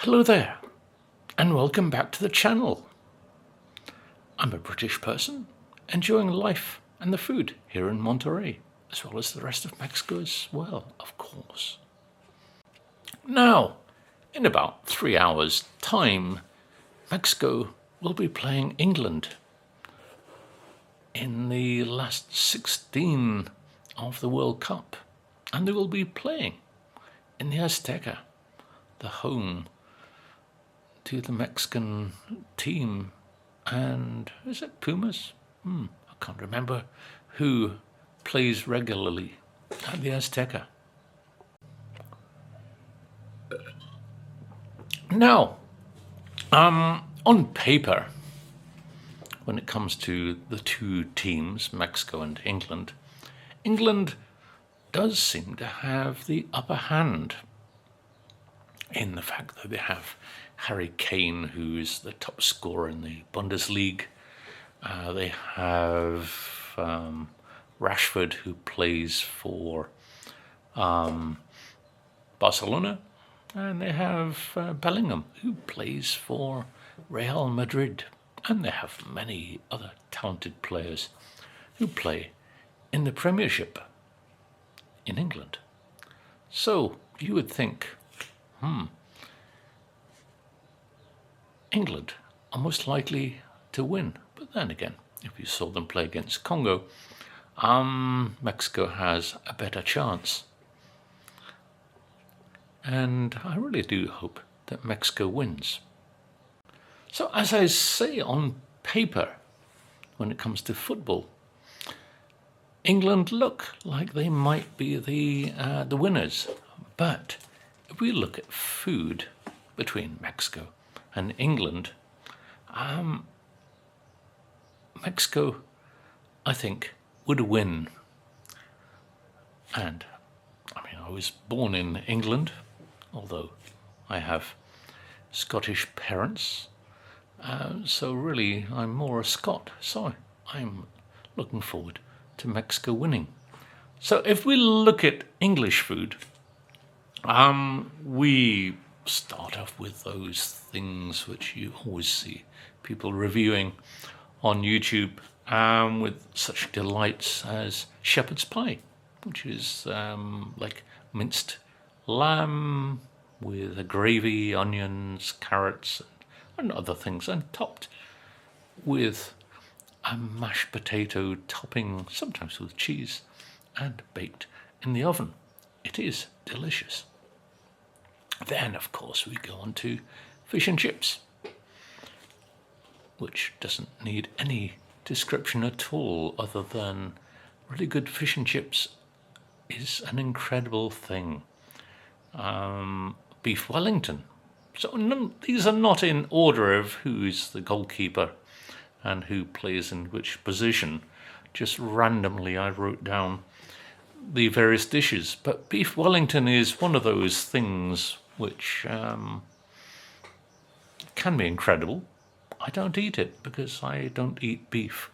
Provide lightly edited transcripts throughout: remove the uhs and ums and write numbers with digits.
Hello there, and welcome back to the channel. I'm a British person enjoying life and the food here in Monterey, as well as the rest of Mexico as well, of course. Now, in about 3 hours' time, Mexico will be playing England in the last 16 of the World Cup, and they will be playing in the Azteca, the home to the Mexican team, and is it Pumas? I can't remember who plays regularly at the Azteca. Now, on paper, when it comes to the two teams, Mexico and England, England does seem to have the upper hand in the fact that they have Harry Kane, who is the top scorer in the Bundesliga. They have Rashford, who plays for Barcelona. And they have Bellingham, who plays for Real Madrid. And they have many other talented players who play in the Premiership in England. So you would think, England are most likely to win. But then again, if you saw them play against Congo, Mexico has a better chance. And I really do hope that Mexico wins. So as I say, on paper, when it comes to football, England look like they might be the winners. But if we look at food between Mexico and England, Mexico, I think, would win. And I was born in England, although I have Scottish parents, so really I'm more a Scot, so I'm looking forward to Mexico winning. So if we look at English food, we start off with those things which you always see people reviewing on YouTube, with such delights as shepherd's pie, which is like minced lamb with a gravy, onions, carrots, and other things, and topped with a mashed potato topping, sometimes with cheese, and baked in the oven. It is delicious. Then, of course, we go on to fish and chips, which doesn't need any description at all, other than really good fish and chips is an incredible thing. Beef Wellington. So these are not in order of who's the goalkeeper and who plays in which position. Just randomly I wrote down the various dishes. But Beef Wellington is one of those things which can be incredible. I don't eat it because I don't eat beef.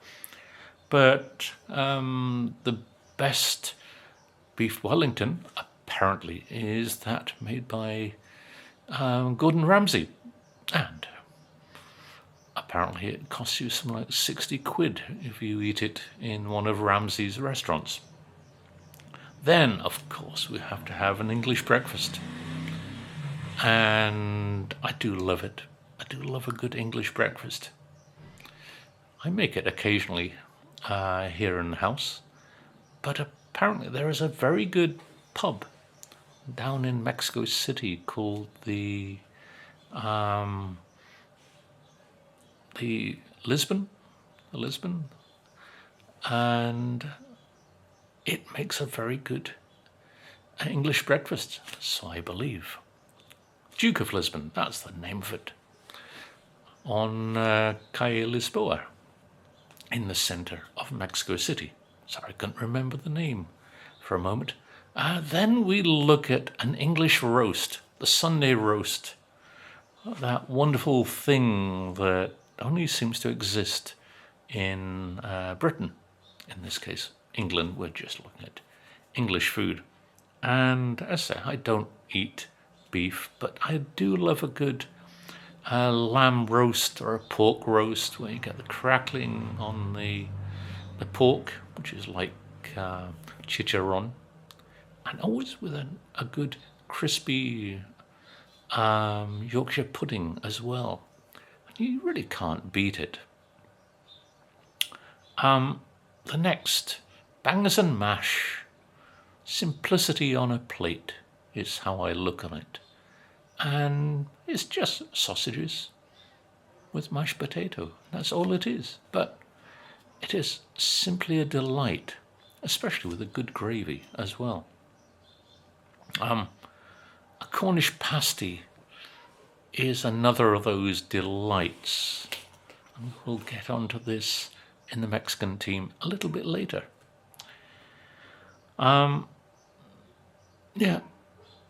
But the best Beef Wellington apparently is that made by Gordon Ramsay, and apparently it costs you something like 60 quid if you eat it in one of Ramsay's restaurants. Then, of course, we have to have an English breakfast, and I do love it. I do love a good English breakfast. I make it occasionally here in the house, but apparently there is a very good pub down in Mexico City called the Lisbon, and it makes a very good English breakfast, so I believe. Duke of Lisbon, that's the name of it, on Calle Lisboa, in the center of Mexico City. Sorry, I couldn't remember the name for a moment. Then we look at an English roast, the Sunday roast, that wonderful thing that only seems to exist in Britain. In this case, England. We're just looking at English food. And as I say, I don't eat beef, but I do love a good lamb roast or a pork roast where you get the crackling on the pork, which is like chicharron, and always with a good crispy Yorkshire pudding as well. You really can't beat it. The next, bangers and mash. Simplicity on a plate is how I look on it. And it's just sausages with mashed potato. That's all it is. But it is simply a delight, especially with a good gravy as well. A Cornish pasty is another of those delights. And we'll get onto this in the Mexican team a little bit later.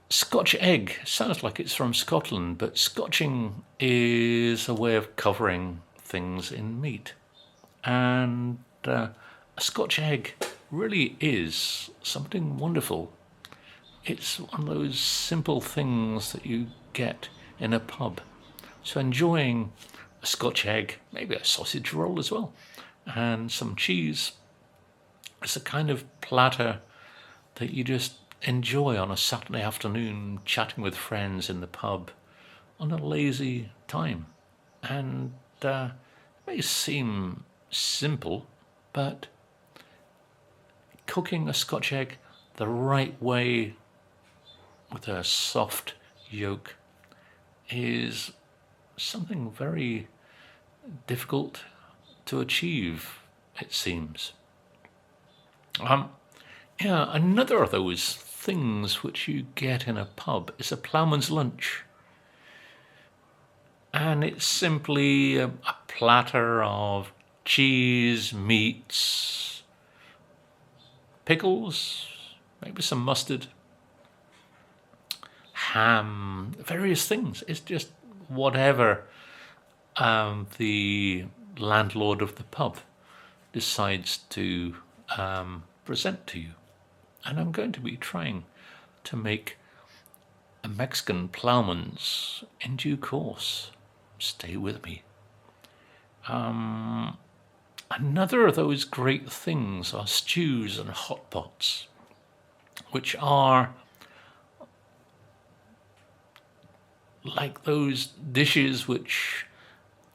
Scotch egg sounds like it's from Scotland, but scotching is a way of covering things in meat. And a Scotch egg really is something wonderful. It's one of those simple things that you get in a pub. So enjoying a Scotch egg, maybe a sausage roll as well, and some cheese. It's a kind of platter that you just enjoy on a Saturday afternoon, chatting with friends in the pub on a lazy time. And it may seem simple, but cooking a Scotch egg the right way with a soft yolk is something very difficult to achieve, it seems. Another of those things which you get in a pub is a ploughman's lunch. And it's simply a platter of cheese, meats, pickles, maybe some mustard, ham, various things. It's just whatever the landlord of the pub decides to present to you. And I'm going to be trying to make a Mexican ploughman's in due course. Stay with me. Another of those great things are stews and hot pots, which are like those dishes which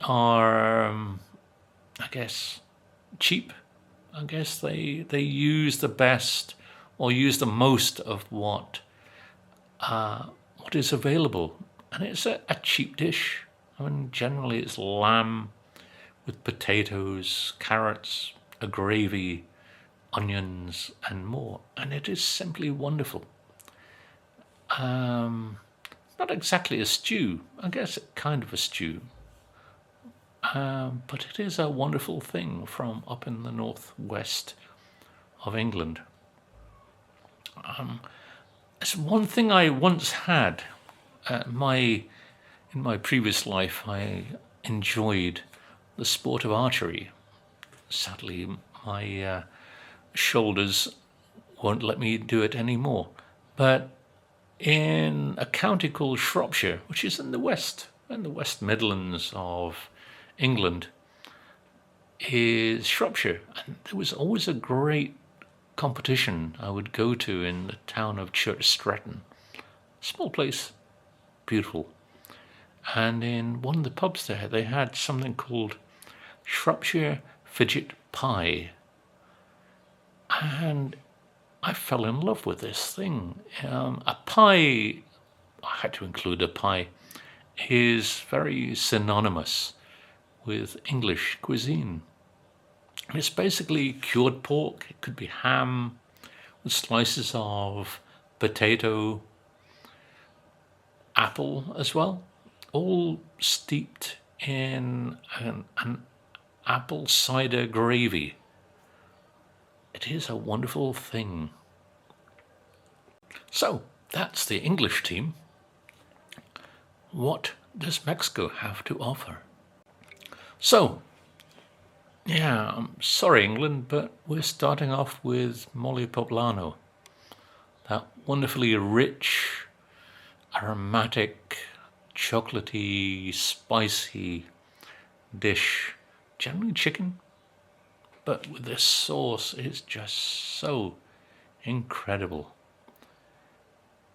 are, I guess, cheap. I guess they use the best or use the most of what is available. And it's a cheap dish. I mean, generally it's lamb with potatoes, carrots, a gravy, onions, and more. And it is simply wonderful. Not exactly a stew. I guess kind of a stew. But it is a wonderful thing from up in the northwest of England. It's one thing I once had. In my previous life, I enjoyed the sport of archery. Sadly, my shoulders won't let me do it anymore. But in a county called Shropshire, which is in the West Midlands of England, is Shropshire. And there was always a great competition I would go to in the town of Church Stretton. Small place, beautiful. And in one of the pubs there, they had something called Shropshire Fidget Pie. And I fell in love with this thing. A pie, I had to include a pie, is very synonymous with English cuisine. It's basically cured pork. It could be ham with slices of potato, apple as well, all steeped in an apple cider gravy. It is a wonderful thing. So, that's the English team. What does Mexico have to offer? So, I'm sorry, England, but we're starting off with mole poblano. That wonderfully rich aromatic, chocolatey, spicy dish, generally chicken, but with this sauce it's just so incredible.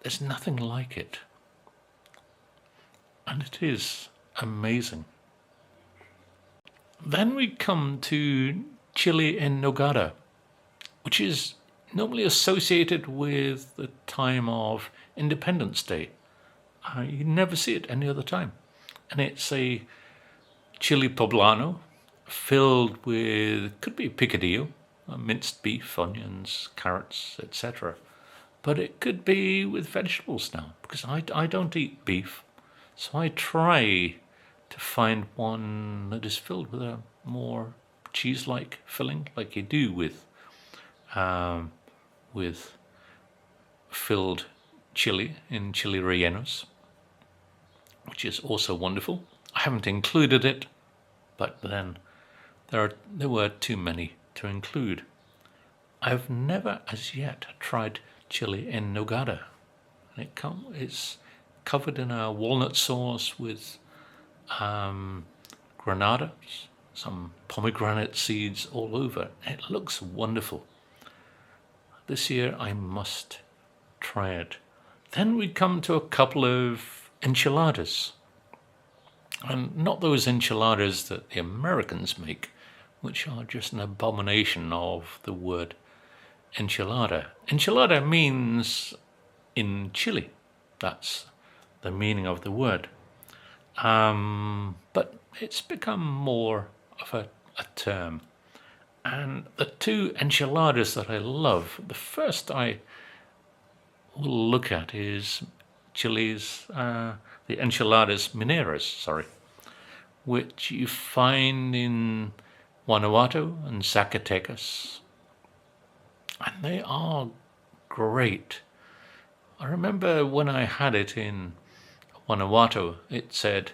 There's nothing like it, and it is amazing. Then we come to chili en nogada, which is normally associated with the time of Independence Day. You never see it any other time. And it's a chili poblano filled with, could be picadillo, minced beef, onions, carrots, etc. But it could be with vegetables now, because I don't eat beef. So I try to find one that is filled with a more cheese-like filling, like you do with filled chili in chili rellenos, which is also wonderful. I haven't included it, but then there were too many to include. I've never as yet tried chili en nogada. It's covered in a walnut sauce with granada, some pomegranate seeds all over. It looks wonderful. This year I must try it. Then we come to a couple of enchiladas. And not those enchiladas that the Americans make, which are just an abomination of the word enchilada. Enchilada means in Chile. That's the meaning of the word. But it's become more of a term. And the two enchiladas that I love, the first I will look at is Chile's, the enchiladas mineras, which you find in Guanajuato and Zacatecas. And they are great. I remember when I had it in Guanajuato, it said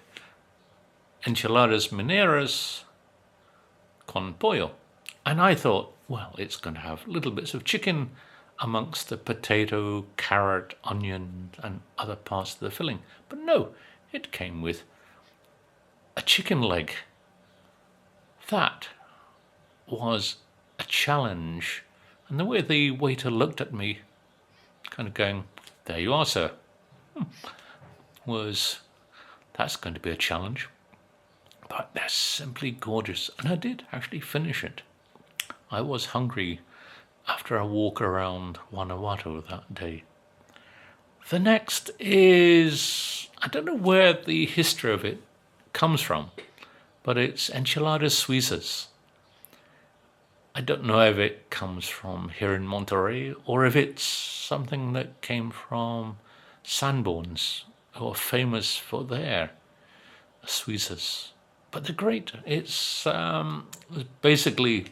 enchiladas mineras con pollo. And I thought, well, it's going to have little bits of chicken amongst the potato, carrot, onion, and other parts of the filling. But no, it came with a chicken leg. That was a challenge. And the way the waiter looked at me, kind of going, there you are, sir, that's going to be a challenge. But they're simply gorgeous. And I did actually finish it. I was hungry after a walk around Guanajuato that day. The next is, I don't know where the history of it comes from, but it's enchiladas suizas. I don't know if it comes from here in Monterrey or if it's something that came from Sanborns, who are famous for their suizas. But they're great. It's basically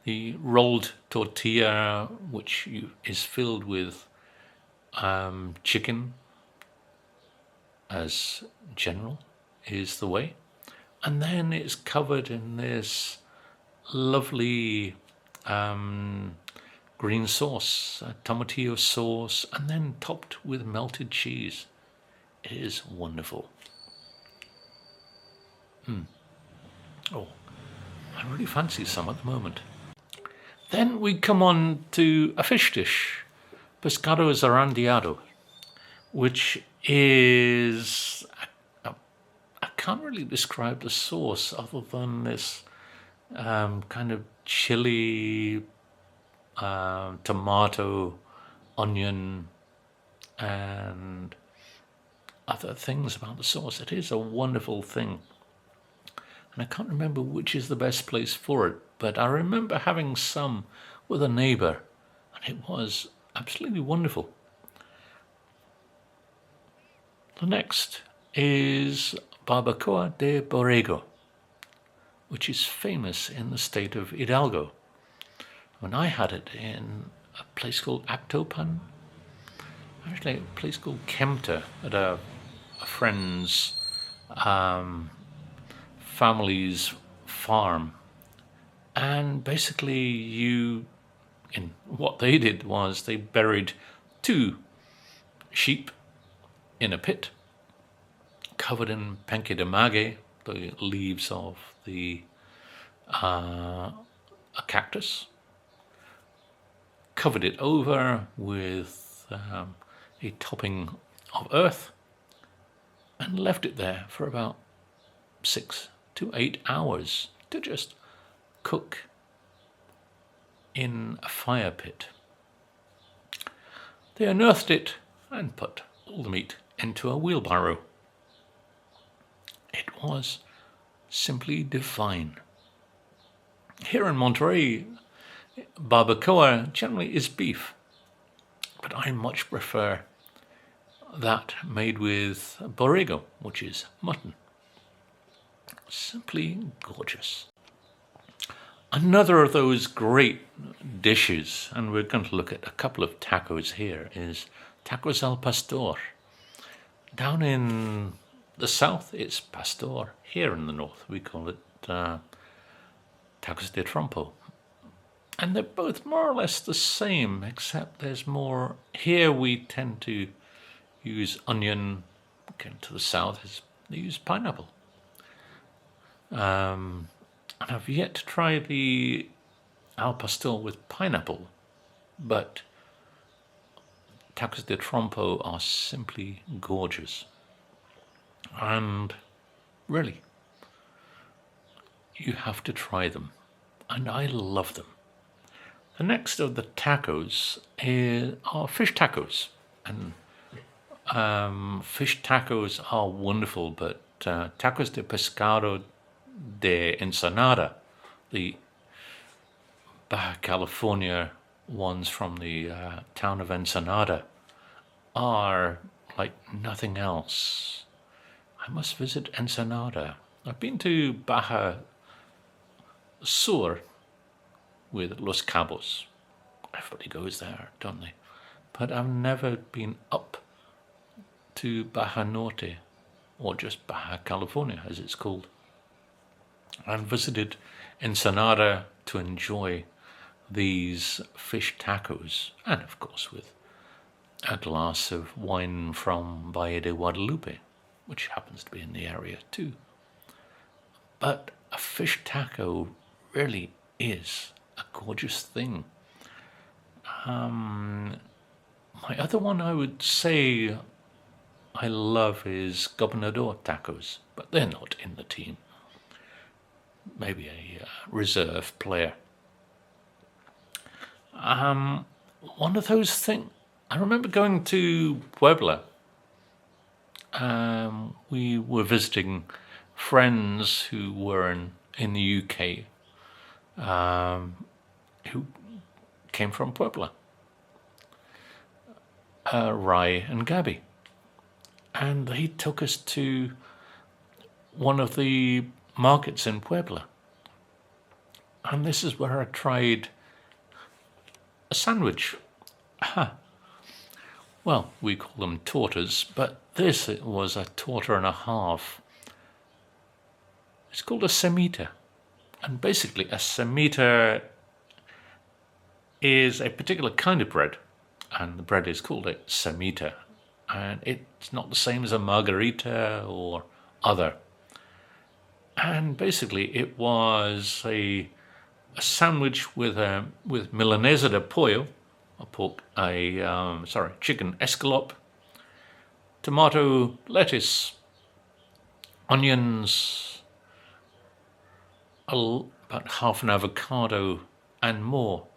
the rolled tortilla, which is filled with chicken as general is the way. And then it's covered in this lovely green sauce, tomatillo sauce, and then topped with melted cheese. It is wonderful. Oh, I really fancy some at the moment. Then we come on to a fish dish, pescado zarandeado, which is, I can't really describe the sauce other than this kind of chili, tomato, onion, and other things about the sauce. It is a wonderful thing. And I can't remember which is the best place for it, but I remember having some with a neighbor, and it was absolutely wonderful. The next is barbacoa de borrego, which is famous in the state of Hidalgo. When I had it in a place called Actopan, actually a place called Kempter at a friend's family's farm. And basically what they did was they buried 2 sheep in a pit, covered in penque de maguey, the leaves of a cactus, covered it over with a topping of earth, and left it there for about 6 to 8 hours to just cook in a fire pit. They unearthed it and put all the meat into a wheelbarrow. It was simply divine. Here in Monterey, barbacoa generally is beef, but I much prefer that made with borrego, which is mutton. Simply gorgeous. Another of those great dishes, and we're going to look at a couple of tacos here, is tacos al pastor. Down in the south, it's pastor. Here in the north, we call it tacos de trompo. And they're both more or less the same, except there's more. Here we tend to use onion. Okay, to the south, they use pineapple. And I've yet to try the al pastor with pineapple, but tacos de trompo are simply gorgeous. And really, you have to try them. And I love them. The next of the tacos are fish tacos. And fish tacos are wonderful, but tacos de pescado de Ensenada, the Baja California ones from the town of Ensenada, are like nothing else. I must visit Ensenada. I've been to Baja Sur with Los Cabos. Everybody goes there, don't they? But I've never been up to Baja Norte, or just Baja California as it's called, and visited Ensenada to enjoy these fish tacos, and of course with a glass of wine from Valle de Guadalupe, which happens to be in the area too. But a fish taco really is a gorgeous thing. My other one I would say I love is Gobernador tacos, but they're not in the team. Maybe a reserve player. One of those things, I remember going to Puebla. We were visiting friends who were in the UK, who came from Puebla, Rai and Gabby. And he took us to one of the markets in Puebla. And this is where I tried a sandwich. Well, we call them tortas, but this was a torta and a half. It's called a semita. And basically a semita is a particular kind of bread, and the bread is called a semita. And it's not the same as a margarita or other. And basically it was a sandwich with milanesa de pollo, chicken escalope, tomato, lettuce, onions, about half an avocado and more,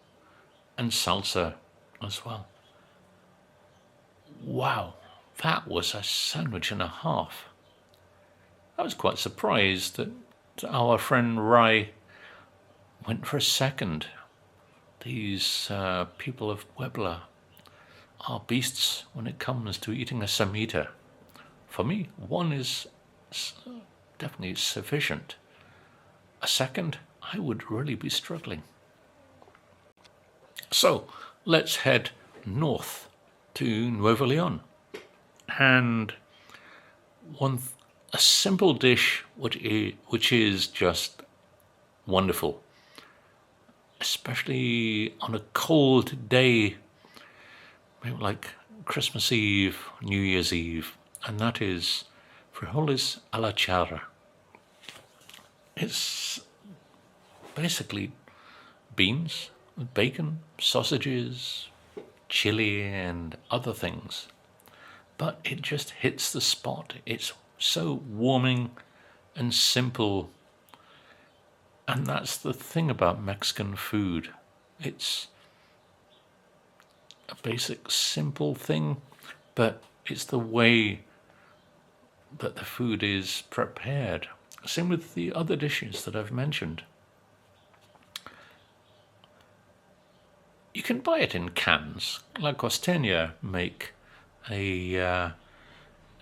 and salsa as well. Wow, that was a sandwich and a half. I was quite surprised that our friend Rai went for a second. These people of Puebla are beasts when it comes to eating a semita. For me, one is definitely sufficient. A second, I would really be struggling. So, let's head north to Nuevo León. And a simple dish which is just wonderful, especially on a cold day, maybe like Christmas Eve, New Year's Eve, and that is frijoles a la charra. It's basically beans with bacon, sausages, chili, and other things. But it just hits the spot. It's so warming and simple. And that's the thing about Mexican food. It's a basic, simple thing, but it's the way that the food is prepared. Same with the other dishes that I've mentioned. You can buy it in cans. La Costeña make a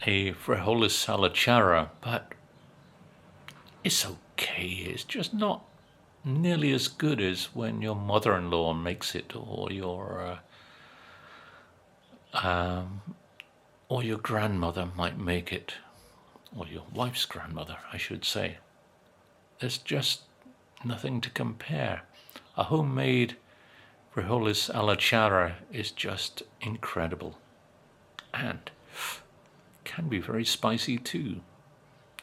frijoles a la charra, but it's okay. It's just not nearly as good as when your mother-in-law makes it, or your grandmother might make it, or your wife's grandmother, I should say. There's just nothing to compare. A homemade frijoles a la charra is just incredible, and can be very spicy too.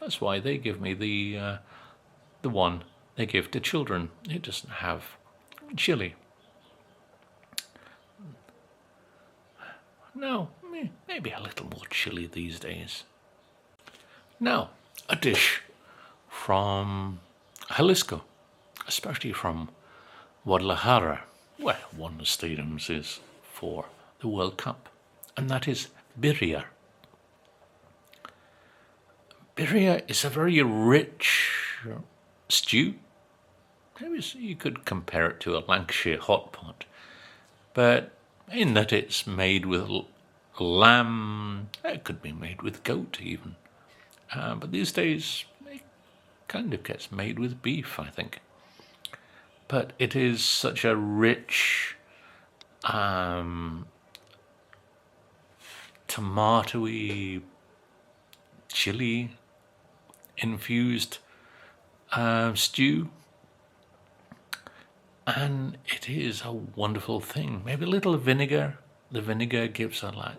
That's why they give me the one they give to children. It doesn't have chili. No, maybe a little more chili these days. Now, a dish from Jalisco, especially from Guadalajara, where one of the stadiums is for the World Cup, and that is birria. Birria is a very rich stew. Maybe you could compare it to a Lancashire hot pot, but in that it's made with lamb. It could be made with goat even, but these days it kind of gets made with beef, I think. But it is such a rich, tomatoey, chili infused stew, and it is a wonderful thing. Maybe a little vinegar. The vinegar gives a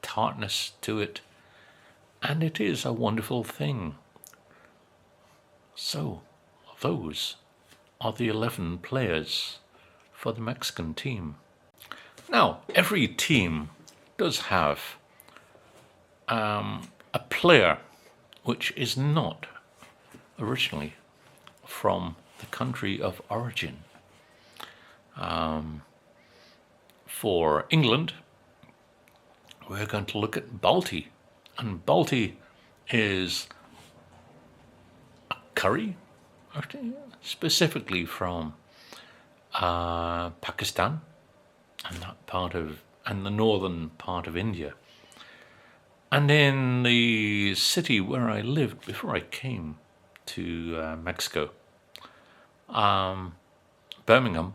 tartness to it, and it is a wonderful thing. So, those are the 11 players for the Mexican team. Now, every team does have a player which is not originally from the country of origin. For England, we're going to look at Balti, and Balti is a curry, specifically from Pakistan and the northern part of India. And in the city where I lived before I came to Mexico, Birmingham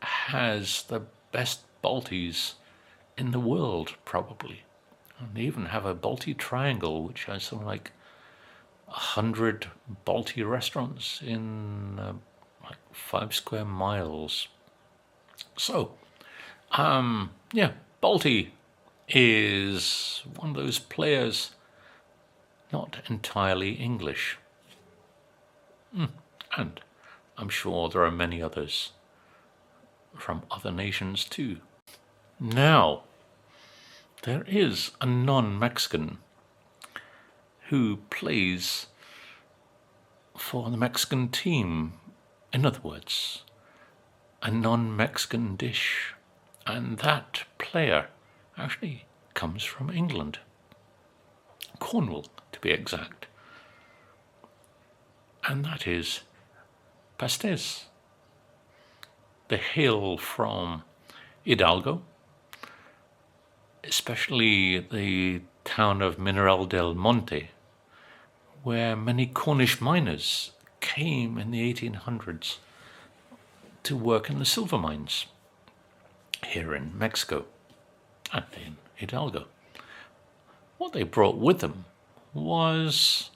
has the best Baltis in the world, probably. And they even have a Balti triangle, which has something like 100 Balti restaurants in 5 square miles. So, Balti is one of those players not entirely English. And I'm sure there are many others from other nations too. Now, there is a non-Mexican who plays for the Mexican team. In other words, a non-Mexican dish. And that player actually comes from England. Cornwall, to be exact. And that is pastés. They hail from Hidalgo, especially the town of Mineral del Monte, where many Cornish miners came in the 1800s to work in the silver mines here in Mexico and in Hidalgo. What they brought with them was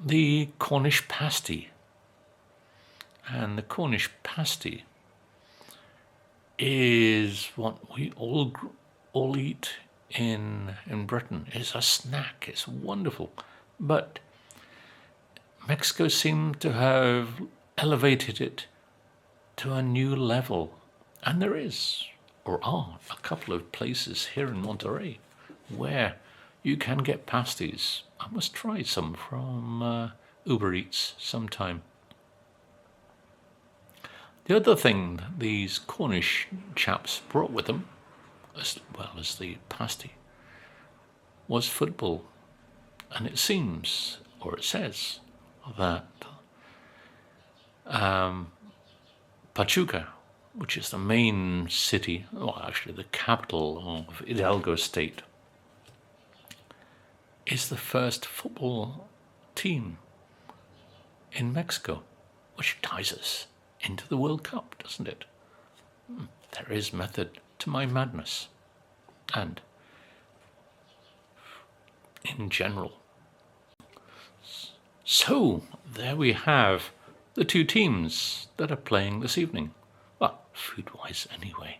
the Cornish pasty. And the Cornish pasty is what we all eat in Britain is a snack. It's wonderful. But Mexico seemed to have elevated it to a new level. And there is, or are, a couple of places here in Monterey where you can get pasties. I must try some from Uber Eats sometime. The other thing these Cornish chaps brought with them, as well as the pasty, was football. And it seems, or it says, that Pachuca, which is the main city, well, actually the capital of Hidalgo state, is the first football team in Mexico, which ties us into the World Cup, doesn't it? There is method to my madness. And in general. So, there we have the two teams that are playing this evening. Well, Foodwise anyway.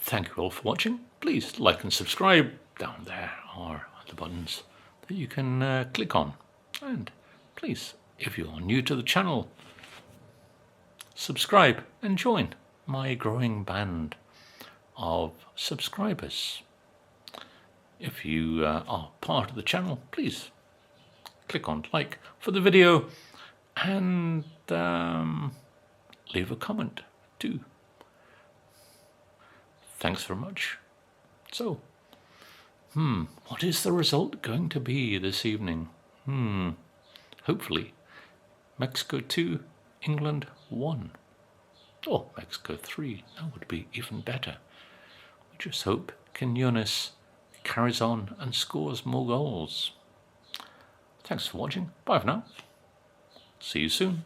Thank you all for watching. Please like and subscribe. Down there are the buttons that you can click on. And please, if you're new to the channel, subscribe and join my growing band of subscribers. If you are part of the channel, please click on like for the video and leave a comment too. Thanks very much. So, what is the result going to be this evening? Hopefully, Mexico 2, England 1. Or Mexico 3, that would be even better. We just hope Quinones carries on and scores more goals. Thanks for watching. Bye for now. See you soon.